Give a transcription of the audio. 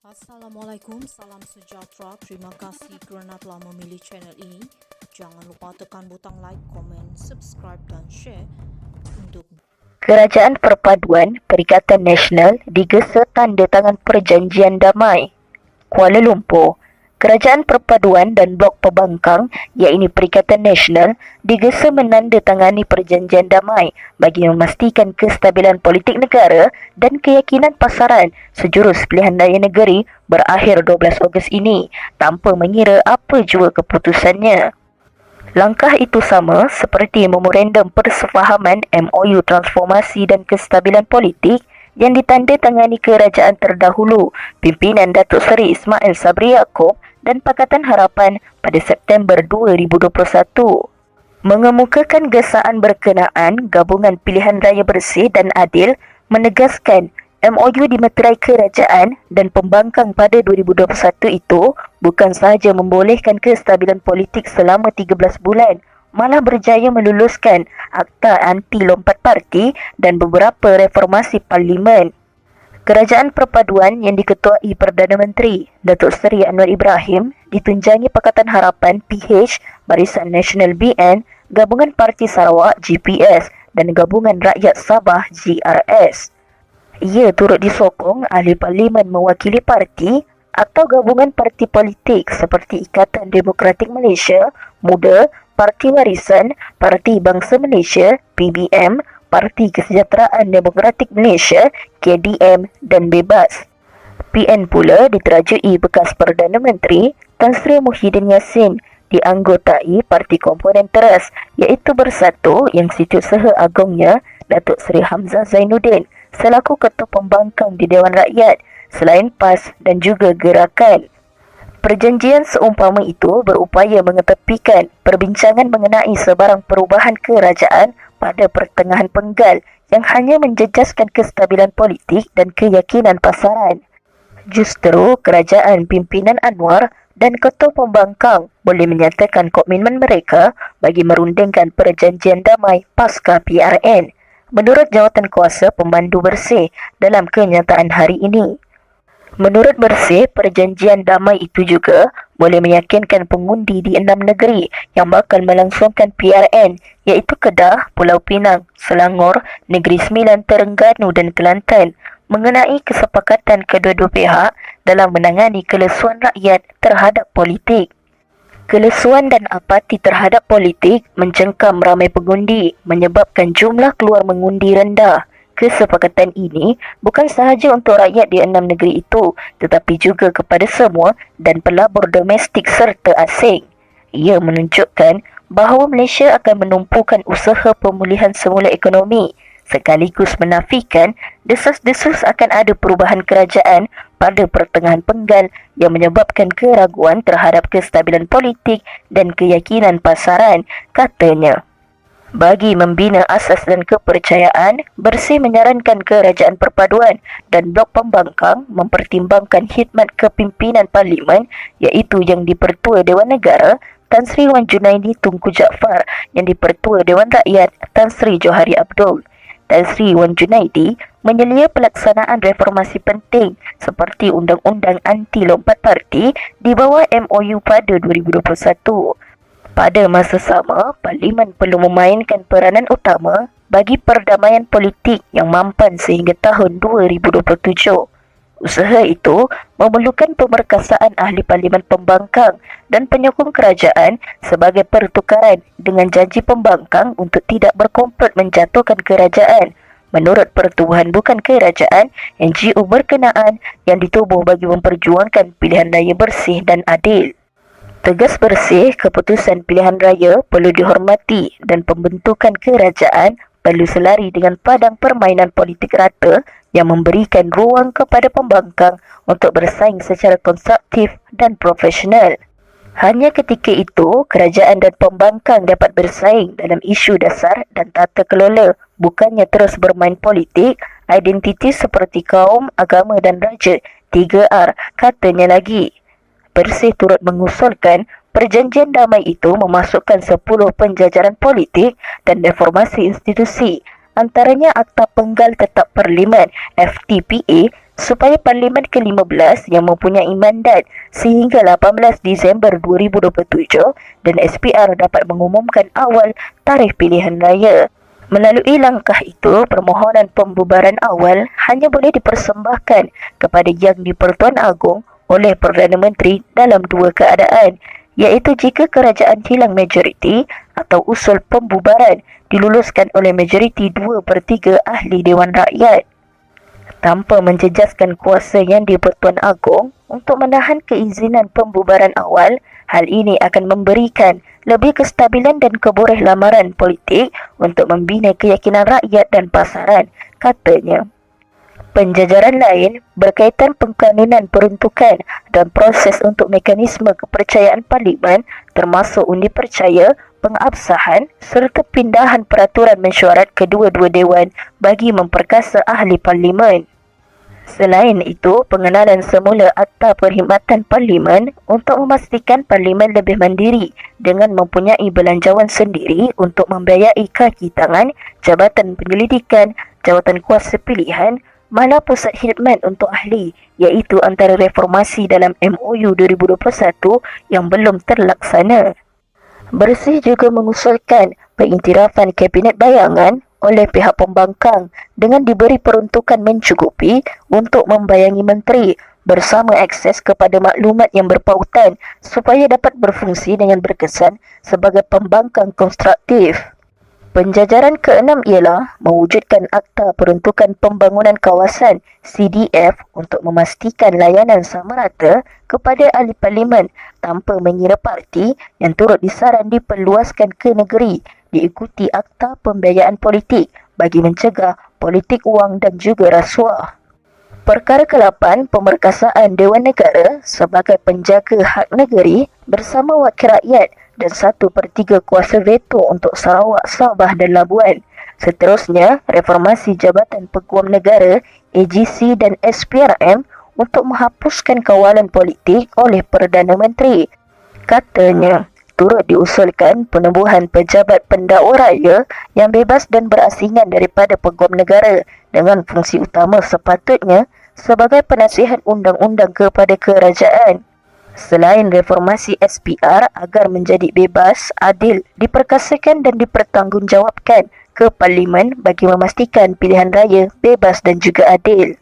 Assalamualaikum, salam sejahtera. Terima kasih kerana telah memilih channel ini. Jangan lupa tekan butang like, komen, subscribe dan share untuk Kerajaan Perpaduan Perikatan Nasional digesa tanda tangan Perjanjian Damai. Kuala Lumpur, Kerajaan Perpaduan dan Blok Pembangkang, iaitu Perikatan Nasional, digesa menandatangani Perjanjian Damai bagi memastikan kestabilan politik negara dan keyakinan pasaran sejurus pilihan raya negeri berakhir 12 Ogos ini tanpa mengira apa jua keputusannya. Langkah itu sama seperti memorandum persefahaman MOU Transformasi dan Kestabilan Politik yang ditandatangani kerajaan terdahulu pimpinan Datuk Seri Ismail Sabri Yaakob dan Pakatan Harapan pada September 2021. Mengemukakan gesaan berkenaan Gabungan Pilihan Raya Bersih dan Adil menegaskan MOU dimeterai kerajaan dan pembangkang pada 2021 itu bukan sahaja membolehkan kestabilan politik selama 13 bulan, malah berjaya meluluskan Akta Anti Lompat Parti dan beberapa reformasi parlimen. Kerajaan Perpaduan yang diketuai Perdana Menteri Datuk Seri Anwar Ibrahim ditunjangi Pakatan Harapan PH, Barisan Nasional BN, Gabungan Parti Sarawak GPS dan Gabungan Rakyat Sabah GRS. Ia turut disokong ahli parlimen mewakili parti atau gabungan parti politik seperti Ikatan Demokratik Malaysia, MUDA, Parti Warisan, Parti Bangsa Malaysia, PBM, Parti Kesejahteraan Demokratik Malaysia, KDM dan Bebas. PN pula diterajui bekas Perdana Menteri Tan Sri Muhyiddin Yassin dianggotai Parti Komponen Teras iaitu Bersatu yang Setiausaha Agongnya Datuk Seri Hamzah Zainuddin selaku Ketua Pembangkang di Dewan Rakyat selain PAS dan juga Gerakan. Perjanjian seumpama itu berupaya mengetepikan perbincangan mengenai sebarang perubahan kerajaan pada pertengahan penggal yang hanya menjejaskan kestabilan politik dan keyakinan pasaran. Justru kerajaan pimpinan Anwar dan Ketua Pembangkang boleh menyatakan komitmen mereka bagi merundingkan Perjanjian Damai pasca PRN. Menurut jawatan kuasa pemandu bersih dalam kenyataan hari ini. Menurut Bersih, Perjanjian Damai itu juga boleh meyakinkan pengundi di 6 negeri yang bakal melangsungkan PRN iaitu Kedah, Pulau Pinang, Selangor, Negeri Sembilan, Terengganu dan Kelantan mengenai kesepakatan kedua-dua pihak dalam menangani kelesuan rakyat terhadap politik. Kelesuan dan apati terhadap politik mencengkam ramai pengundi menyebabkan jumlah keluar mengundi rendah. Kesepakatan ini bukan sahaja untuk rakyat di 6 negeri itu tetapi juga kepada semua dan pelabur domestik serta asing. Ia menunjukkan bahawa Malaysia akan menumpukan usaha pemulihan semula ekonomi sekaligus menafikan desas-desus akan ada perubahan kerajaan pada pertengahan penggal yang menyebabkan keraguan terhadap kestabilan politik dan keyakinan pasaran, katanya. Bagi membina asas dan kepercayaan, Bersih menyarankan Kerajaan Perpaduan dan Blok Pembangkang mempertimbangkan khidmat kepimpinan parlimen iaitu yang di-Pertua Dewan Negara Tan Sri Wan Junaidi Tunku Jaafar yang di-Pertua Dewan Rakyat Tan Sri Johari Abdul. Tan Sri Wan Junaidi menyelia pelaksanaan reformasi penting seperti Undang-Undang Anti Lompat Parti di bawah MOU pada 2021. Pada masa sama, Parlimen perlu memainkan peranan utama bagi perdamaian politik yang mampan sehingga tahun 2027. Usaha itu memerlukan pemerkasaan ahli Parlimen Pembangkang dan penyokong kerajaan sebagai pertukaran dengan janji pembangkang untuk tidak berkomplot menjatuhkan kerajaan menurut Pertubuhan Bukan Kerajaan NGO berkenaan yang ditubuh bagi memperjuangkan pilihan raya bersih dan adil. Tegas Bersih, keputusan pilihan raya perlu dihormati dan pembentukan kerajaan perlu selari dengan padang permainan politik rata yang memberikan ruang kepada pembangkang untuk bersaing secara konstruktif dan profesional. Hanya ketika itu, kerajaan dan pembangkang dapat bersaing dalam isu dasar dan tata kelola, bukannya terus bermain politik, identiti seperti kaum, agama dan raja, 3R, katanya lagi. Bersih turut mengusulkan Perjanjian Damai itu memasukkan 10 penjajaran politik dan reformasi institusi, antaranya Akta Penggal Tetap Parlimen FTPA supaya Parlimen ke-15 yang mempunyai mandat sehingga 18 Disember 2027 dan SPR dapat mengumumkan awal tarikh pilihan raya. Melalui langkah itu, permohonan pembubaran awal hanya boleh dipersembahkan kepada Yang di-Pertuan Agong oleh Perdana Menteri dalam dua keadaan, iaitu jika kerajaan hilang majoriti atau usul pembubaran diluluskan oleh majoriti 2/3 ahli Dewan Rakyat. Tanpa menjejaskan kuasa Yang di-Pertuan Agong untuk menahan keizinan pembubaran awal, hal ini akan memberikan lebih kestabilan dan keboreh lamaran politik untuk membina keyakinan rakyat dan pasaran, katanya. Penjajaran lain berkaitan pengkanunan peruntukan dan proses untuk mekanisme kepercayaan Parlimen termasuk undi percaya, pengabsahan serta pindahan peraturan mesyuarat kedua-dua dewan bagi memperkasa ahli Parlimen. Selain itu, pengenalan semula Akta Perkhidmatan Parlimen untuk memastikan Parlimen lebih mandiri dengan mempunyai belanjawan sendiri untuk membiayai kaki tangan, jabatan penyelidikan, jawatan kuasa pilihan, mana pusat khidmat untuk ahli, iaitu antara reformasi dalam MOU 2021 yang belum terlaksana. Bersih juga mengusulkan pengiktirafan Kabinet Bayangan oleh pihak pembangkang dengan diberi peruntukan mencukupi untuk membayangi menteri bersama akses kepada maklumat yang berpautan supaya dapat berfungsi dengan berkesan sebagai pembangkang konstruktif. Penjajaran keenam ialah mewujudkan Akta Peruntukan Pembangunan Kawasan CDF untuk memastikan layanan sama rata kepada ahli Parlimen tanpa mengira parti yang turut disaran diperluaskan ke negeri, diikuti Akta Pembiayaan Politik bagi mencegah politik wang dan juga rasuah. Perkara ke-8, pemerkasaan Dewan Negara sebagai penjaga hak negeri bersama wakil rakyat dan 1/3 kuasa veto untuk Sarawak, Sabah dan Labuan. Seterusnya, reformasi Jabatan Peguam Negara, AGC dan SPRM untuk menghapuskan kawalan politik oleh Perdana Menteri. Katanya, turut diusulkan penubuhan pejabat pendakwa raya yang bebas dan berasingan daripada Peguam Negara dengan fungsi utama sepatutnya sebagai penasihat undang-undang kepada kerajaan. Selain reformasi SPR agar menjadi bebas, adil, diperkasakan dan dipertanggungjawabkan ke Parlimen bagi memastikan pilihan raya bebas dan juga adil.